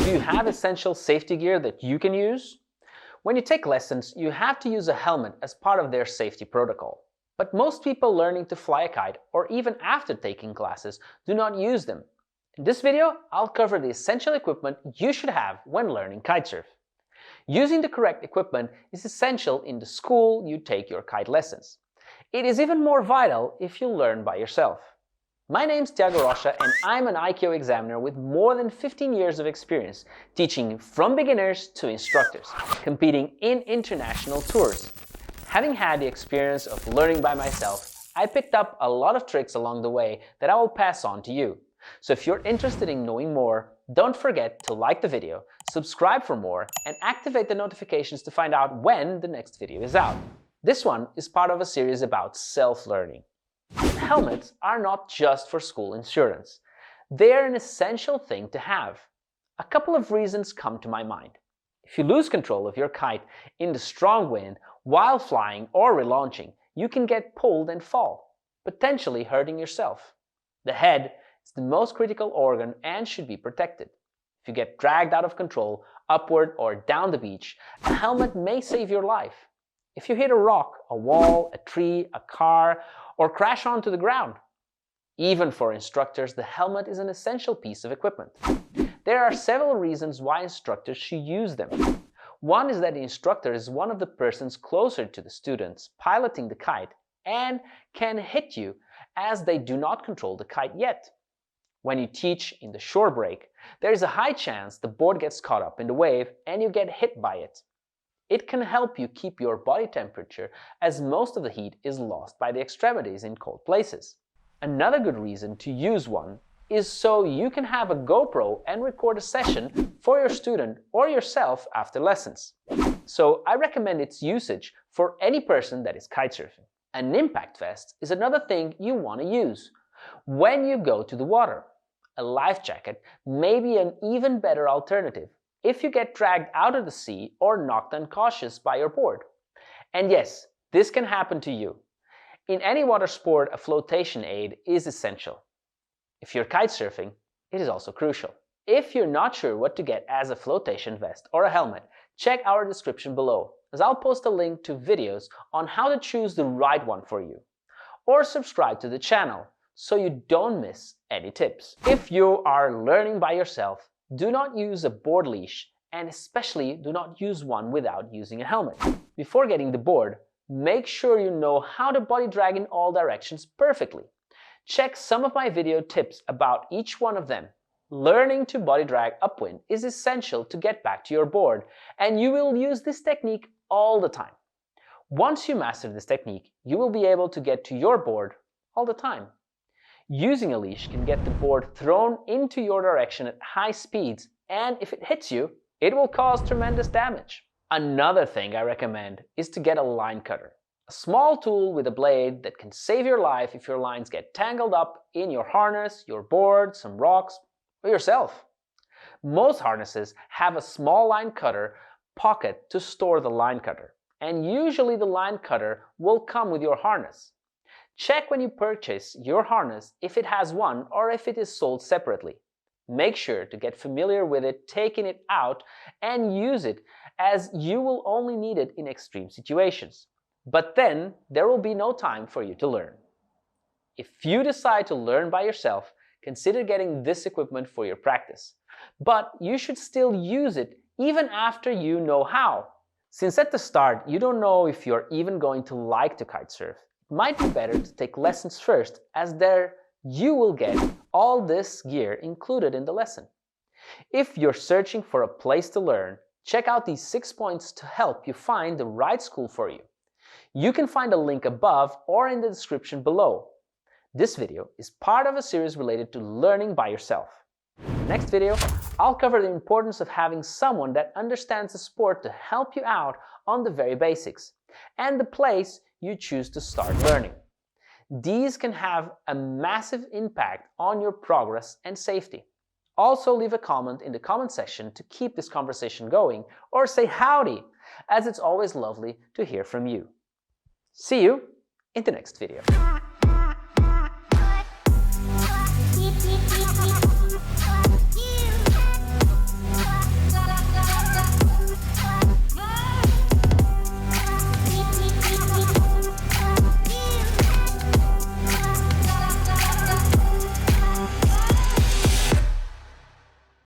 Do you have essential safety gear that you can use? When you take lessons, you have to use a helmet as part of their safety protocol. But most people learning to fly a kite, or even after taking classes, do not use them. In this video, I'll cover the essential equipment you should have when learning kitesurf. Using the correct equipment is essential in the school you take your kite lessons. It is even more vital if you learn by yourself. My name's Tiago Rocha and I'm an IKO examiner with more than 15 years of experience teaching from beginners to instructors, competing in international tours. Having had the experience of learning by myself, I picked up a lot of tricks along the way that I will pass on to you. So if you're interested in knowing more, don't forget to like the video, subscribe for more, and activate the notifications to find out when the next video is out. This one is part of a series about self-learning. Helmets are not just for school insurance. They are an essential thing to have. A couple of reasons come to my mind. If you lose control of your kite in the strong wind while flying or relaunching, you can get pulled and fall, potentially hurting yourself. The head is the most critical organ and should be protected. If you get dragged out of control, upward or down the beach, a helmet may save your life. If you hit a rock, a wall, a tree, a car, or crash onto the ground. Even for instructors, the helmet is an essential piece of equipment. There are several reasons why instructors should use them. One is that the instructor is one of the persons closer to the students piloting the kite and can hit you as they do not control the kite yet. When you teach in the shore break, there is a high chance the board gets caught up in the wave and you get hit by it. It can help you keep your body temperature as most of the heat is lost by the extremities in cold places. Another good reason to use one is so you can have a GoPro and record a session for your student or yourself after lessons. So I recommend its usage for any person that is kitesurfing. An impact vest is another thing you want to use when you go to the water. A life jacket may be an even better alternative if you get dragged out of the sea or knocked unconscious by your board. And yes, this can happen to you. In any water sport, a flotation aid is essential. If you're kitesurfing, it is also crucial. If you're not sure what to get as a flotation vest or a helmet, check our description below, as I'll post a link to videos on how to choose the right one for you. Or subscribe to the channel so you don't miss any tips. If you are learning by yourself, do not use a board leash, and especially do not use one without using a helmet. Before getting the board, make sure you know how to body drag in all directions perfectly. Check some of my video tips about each one of them. Learning to body drag upwind is essential to get back to your board, and you will use this technique all the time. Once you master this technique, you will be able to get to your board all the time. Using a leash can get the board thrown into your direction at high speeds, and if it hits you, it will cause tremendous damage. Another thing I recommend is to get a line cutter, a small tool with a blade that can save your life if your lines get tangled up in your harness, your board, some rocks, or yourself. Most harnesses have a small line cutter pocket to store the line cutter, and usually the line cutter will come with your harness. Check when you purchase your harness if it has one or if it is sold separately. Make sure to get familiar with it, taking it out, and use it, as you will only need it in extreme situations. But then there will be no time for you to learn. If you decide to learn by yourself, consider getting this equipment for your practice. But you should still use it even after you know how. Since at the start you don't know if you're even going to like to kitesurf, it might be better to take lessons first, as there you will get all this gear included in the lesson. If you're searching for a place to learn, check out these 6 points to help you find the right school for you. You can find a link above or in the description below. This video is part of a series related to learning by yourself. In the next video, I'll cover the importance of having someone that understands the sport to help you out on the very basics, and the place you choose to start learning. These can have a massive impact on your progress and safety. Also leave a comment in the comment section to keep this conversation going, or say howdy, as it's always lovely to hear from you. See you in the next video.